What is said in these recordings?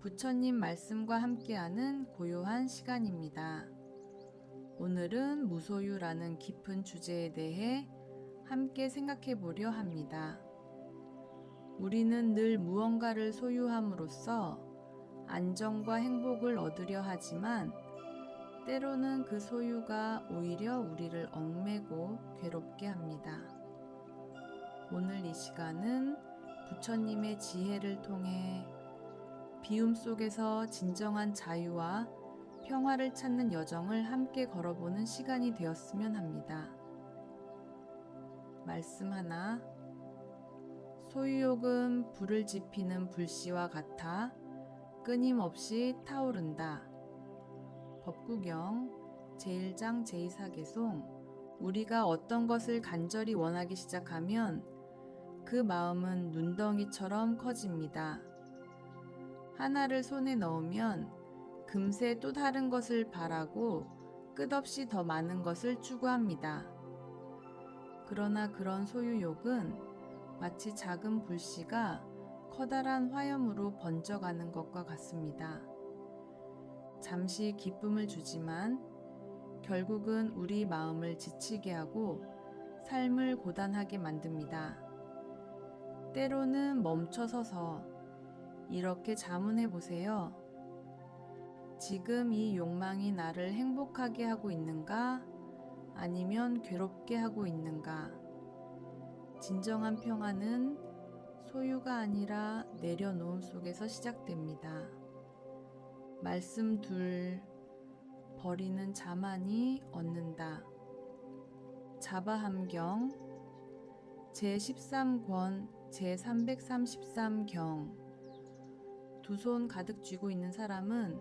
부처님 말씀과 함께하는 고요한 시간입니다. 오늘은 무소유라는 깊은 주제에 대해 함께 생각해 보려 합니다. 우리는 늘 무언가를 소유함으로써 안정과 행복을 얻으려 하지만 때로는 그 소유가 오히려 우리를 얽매고 괴롭게 합니다. 오늘 이 시간은 부처님의 지혜를 통해 비움 속에서 진정한 자유와 평화를 찾는 여정을 함께 걸어보는 시간이 되었으면 합니다. 말씀 하나. 소유욕은 불을 지피는 불씨와 같아 끊임없이 타오른다. 법구경 제1장 제2사개송. 우리가 어떤 것을 간절히 원하기 시작하면 그 마음은 눈덩이처럼 커집니다. 하나를 손에 넣으면 금세 또 다른 것을 바라고 끝없이 더 많은 것을 추구합니다. 그러나 그런 소유욕은 마치 작은 불씨가 커다란 화염으로 번져가는 것과 같습니다. 잠시 기쁨을 주지만 결국은 우리 마음을 지치게 하고 삶을 고단하게 만듭니다. 때로는 멈춰서서 이렇게 자문해 보세요. 지금 이 욕망이 나를 행복하게 하고 있는가? 아니면 괴롭게 하고 있는가? 진정한 평화는 소유가 아니라 내려놓음 속에서 시작됩니다. 말씀 둘. 버리는 자만이 얻는다. 자바함경 제13권 제333경. 두 손 가득 쥐고 있는 사람은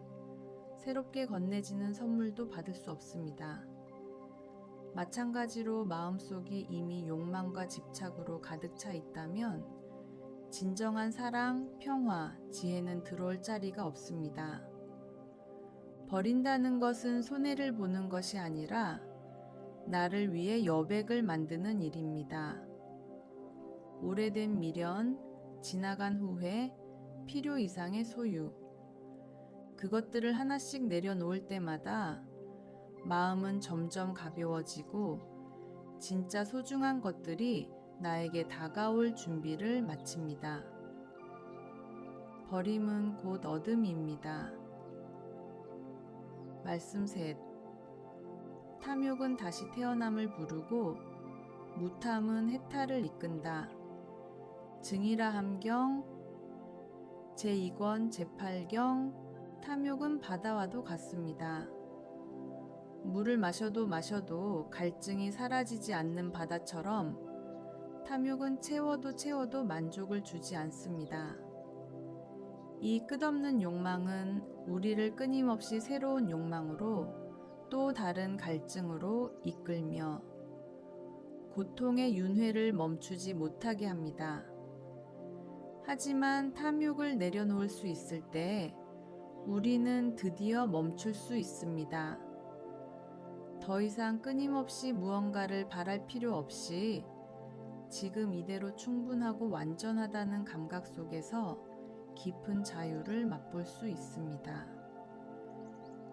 새롭게 건네지는 선물도 받을 수 없습니다. 마찬가지로 마음속이 이미 욕망과 집착으로 가득 차 있다면 진정한 사랑, 평화, 지혜는 들어올 자리가 없습니다. 버린다는 것은 손해를 보는 것이 아니라 나를 위해 여백을 만드는 일입니다. 오래된 미련, 지나간 후회, 필요 이상의 소유. 그것들을 하나씩 내려놓을 때마다 마음은 점점 가벼워지고 진짜 소중한 것들이 나에게 다가올 준비를 마칩니다. 버림은 곧 얻음입니다. 말씀 셋. 탐욕은 다시 태어남을 부르고 무탐은 해탈을 이끈다. 증이라 함경 제2권 제8경. 탐욕은 바다와도 같습니다. 물을 마셔도 갈증이 사라지지 않는 바다처럼 탐욕은 채워도 만족을 주지 않습니다. 이 끝없는 욕망은 우리를 끊임없이 새로운 욕망으로 또 다른 갈증으로 이끌며 고통의 윤회를 멈추지 못하게 합니다. 하지만 탐욕을 내려놓을 수 있을 때 우리는 드디어 멈출 수 있습니다. 더 이상 끊임없이 무언가를 바랄 필요 없이 지금 이대로 충분하고 완전하다는 감각 속에서 깊은 자유를 맛볼 수 있습니다.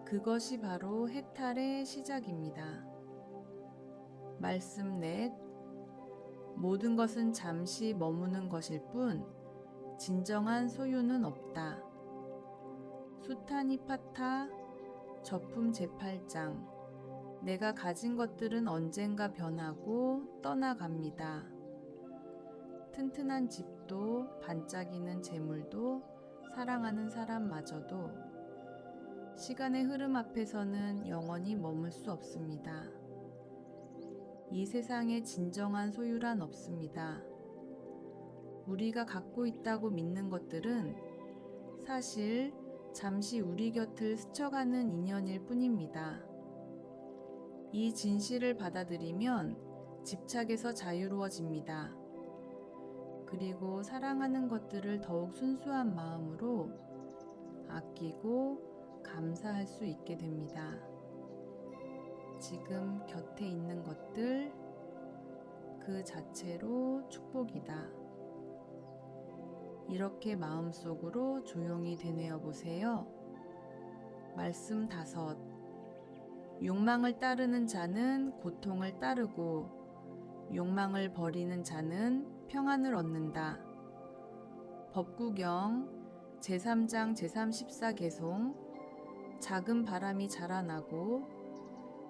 그것이 바로 해탈의 시작입니다. 말씀 넷. 모든 것은 잠시 머무는 것일 뿐 진정한 소유는 없다. 수타니파타 저품 제8장. 내가 가진 것들은 언젠가 변하고 떠나갑니다. 튼튼한 집도 반짝이는 재물도 사랑하는 사람마저도 시간의 흐름 앞에서는 영원히 머물 수 없습니다. 이 세상에 진정한 소유란 없습니다. 우리가 갖고 있다고 믿는 것들은 사실 잠시 우리 곁을 스쳐가는 인연일 뿐입니다. 이 진실을 받아들이면 집착에서 자유로워집니다. 그리고 사랑하는 것들을 더욱 순수한 마음으로 아끼고 감사할 수 있게 됩니다. 지금 곁에 있는 것들 그 자체로 축복이다. 이렇게 마음속으로 조용히 되뇌어 보세요. 말씀 5. 욕망을 따르는 자는 고통을 따르고 욕망을 버리는 자는 평안을 얻는다. 법구경 제3장 제314 개송. 작은 바람이 자라나고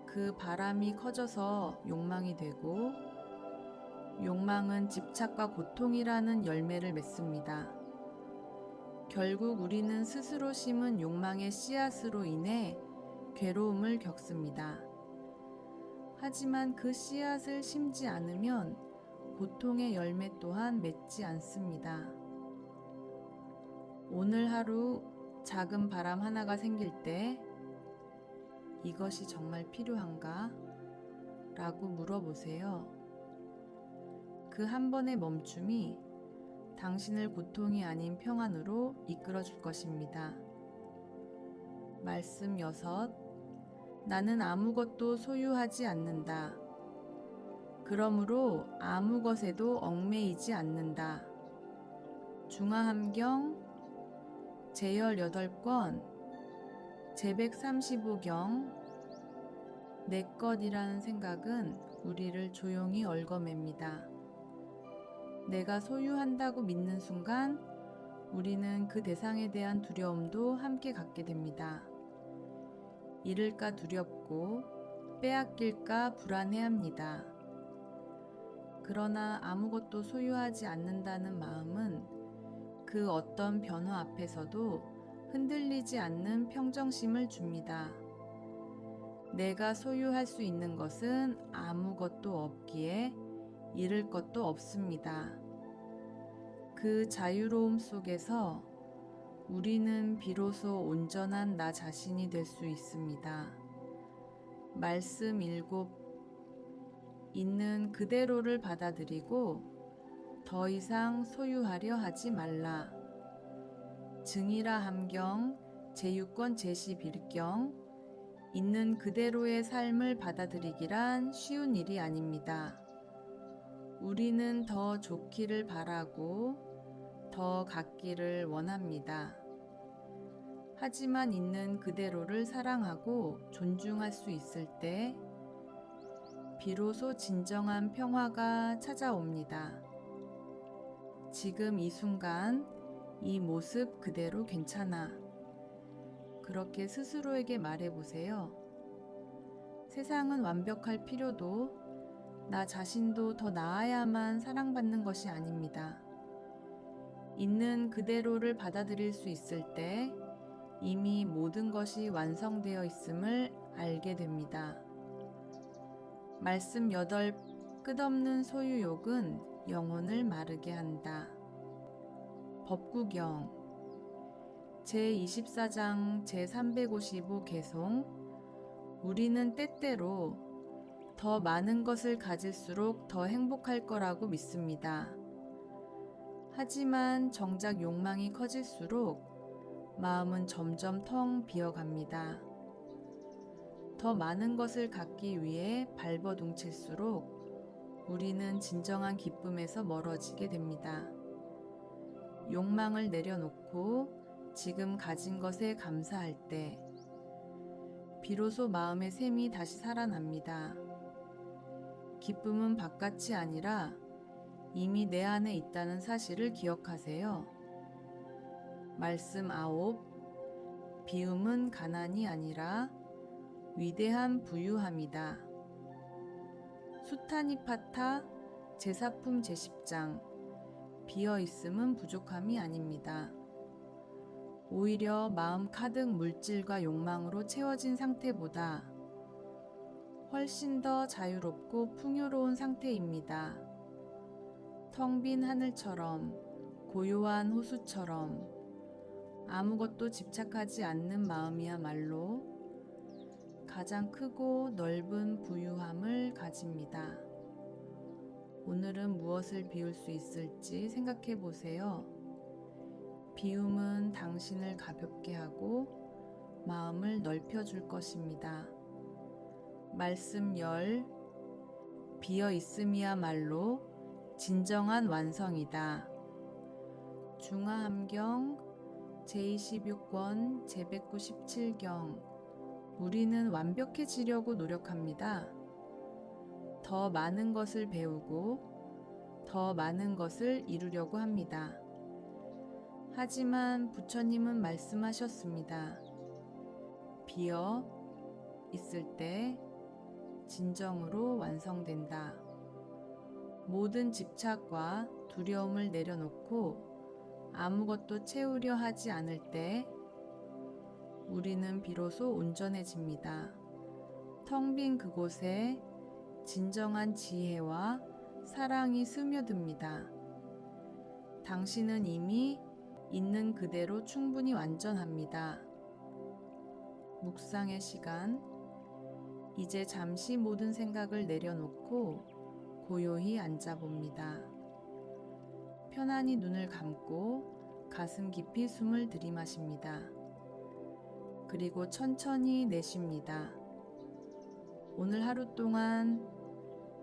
그 바람이 커져서 욕망이 되고 욕망은 집착과 고통이라는 열매를 맺습니다. 결국 우리는 스스로 심은 욕망의 씨앗으로 인해 괴로움을 겪습니다. 하지만 그 씨앗을 심지 않으면 고통의 열매 또한 맺지 않습니다. 오늘 하루 작은 바람 하나가 생길 때 이것이 정말 필요한가? 라고 물어보세요. 그 한 번의 멈춤이 당신을 고통이 아닌 평안으로 이끌어 줄 것입니다. 말씀 6. 나는 아무것도 소유하지 않는다. 그러므로 아무 것에도 얽매이지 않는다. 중화함경 제18권 제135경. 내 것이라는 생각은 우리를 조용히 얽어맵니다. 내가 소유한다고 믿는 순간 우리는 그 대상에 대한 두려움도 함께 갖게 됩니다. 잃을까 두렵고 빼앗길까 불안해합니다. 그러나 아무것도 소유하지 않는다는 마음은 그 어떤 변화 앞에서도 흔들리지 않는 평정심을 줍니다. 내가 소유할 수 있는 것은 아무것도 없기에 잃을 것도 없습니다. 그 자유로움 속에서 우리는 비로소 온전한 나 자신이 될 수 있습니다. 말씀 7. 있는 그대로를 받아들이고 더 이상 소유하려 하지 말라. 증이라 함경 제6권 제11경. 있는 그대로의 삶을 받아들이기란 쉬운 일이 아닙니다. 우리는 더 좋기를 바라고 더 갖기를 원합니다. 하지만 있는 그대로를 사랑하고 존중할 수 있을 때 비로소 진정한 평화가 찾아옵니다. 지금 이 순간 이 모습 그대로 괜찮아. 그렇게 스스로에게 말해보세요. 세상은 완벽할 필요도 나 자신도 더 나아야만 사랑받는 것이 아닙니다. 있는 그대로를 받아들일 수 있을 때 이미 모든 것이 완성되어 있음을 알게 됩니다. 말씀 8. 끝없는 소유욕은 영혼을 마르게 한다. 법구경 제24장 제355 개송. 우리는 때때로 더 많은 것을 가질수록 더 행복할 거라고 믿습니다. 하지만 정작 욕망이 커질수록 마음은 점점 텅 비어갑니다. 더 많은 것을 갖기 위해 발버둥칠수록 우리는 진정한 기쁨에서 멀어지게 됩니다. 욕망을 내려놓고 지금 가진 것에 감사할 때 비로소 마음의 샘이 다시 살아납니다. 기쁨은 바깥이 아니라 이미 내 안에 있다는 사실을 기억하세요. 말씀 9. 비움은 가난이 아니라 위대한 부유함이다. 수타니파타 제사품 제10장. 비어있음은 부족함이 아닙니다. 오히려 마음 가득 물질과 욕망으로 채워진 상태보다 훨씬 더 자유롭고 풍요로운 상태입니다. 텅 빈 하늘처럼, 고요한 호수처럼 아무것도 집착하지 않는 마음이야말로 가장 크고 넓은 부유함을 가집니다. 오늘은 무엇을 비울 수 있을지 생각해 보세요. 비움은 당신을 가볍게 하고 마음을 넓혀줄 것입니다. 말씀 10. 비어 있음이야말로 진정한 완성이다. 중화함경 제26권 제197경 우리는 완벽해지려고 노력합니다. 더 많은 것을 배우고 더 많은 것을 이루려고 합니다. 하지만 부처님은 말씀하셨습니다. 비어 있을 때 진정으로 완성된다. 모든 집착과 두려움을 내려놓고 아무것도 채우려 하지 않을 때 우리는 비로소 온전해집니다. 텅 빈 그곳에 진정한 지혜와 사랑이 스며듭니다. 당신은 이미 있는 그대로 충분히 완전합니다. 묵상의 시간. 이제 잠시 모든 생각을 내려놓고 고요히 앉아봅니다. 편안히 눈을 감고 가슴 깊이 숨을 들이마십니다. 그리고 천천히 내쉽니다. 오늘 하루 동안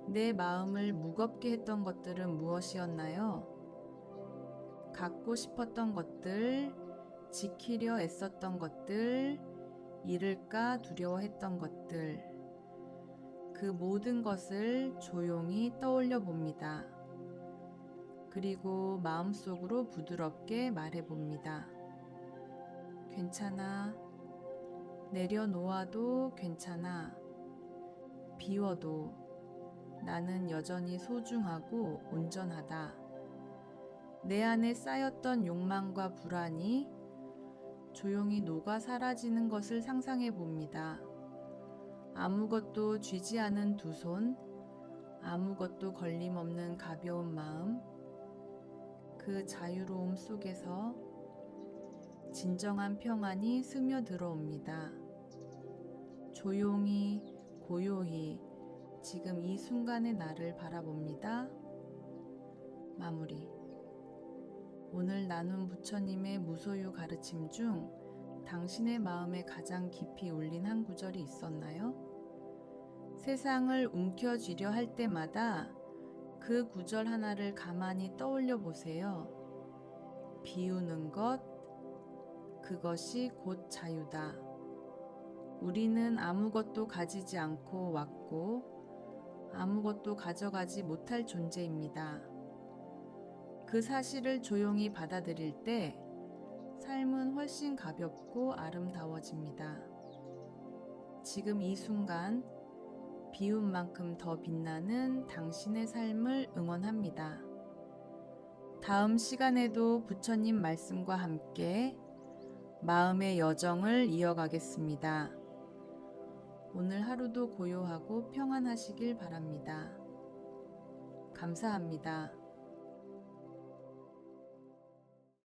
내 마음을 무겁게 했던 것들은 무엇이었나요? 갖고 싶었던 것들, 지키려 애썼던 것들, 잃을까 두려워했던 것들, 그 모든 것을 조용히 떠올려 봅니다. 그리고 마음속으로 부드럽게 말해 봅니다. 괜찮아. 내려놓아도 괜찮아. 비워도 나는 여전히 소중하고 온전하다. 내 안에 쌓였던 욕망과 불안이 조용히 녹아 사라지는 것을 상상해 봅니다. 아무것도 쥐지 않은 두 손, 아무것도 걸림없는 가벼운 마음, 그 자유로움 속에서 진정한 평안이 스며들어옵니다. 조용히, 고요히 지금 이 순간의 나를 바라봅니다. 마무리. 오늘 나눈 부처님의 무소유 가르침 중 당신의 마음에 가장 깊이 울린 한 구절이 있었나요? 세상을 움켜쥐려 할 때마다 그 구절 하나를 가만히 떠올려 보세요. 비우는 것, 그것이 곧 자유다. 우리는 아무것도 가지지 않고 왔고 아무것도 가져가지 못할 존재입니다. 그 사실을 조용히 받아들일 때 삶은 훨씬 가볍고 아름다워집니다. 지금 이 순간 비운 만큼 더 빛나는 당신의 삶을 응원합니다. 다음 시간에도 부처님 말씀과 함께 마음의 여정을 이어가겠습니다. 오늘 하루도 고요하고 평안하시길 바랍니다. 감사합니다.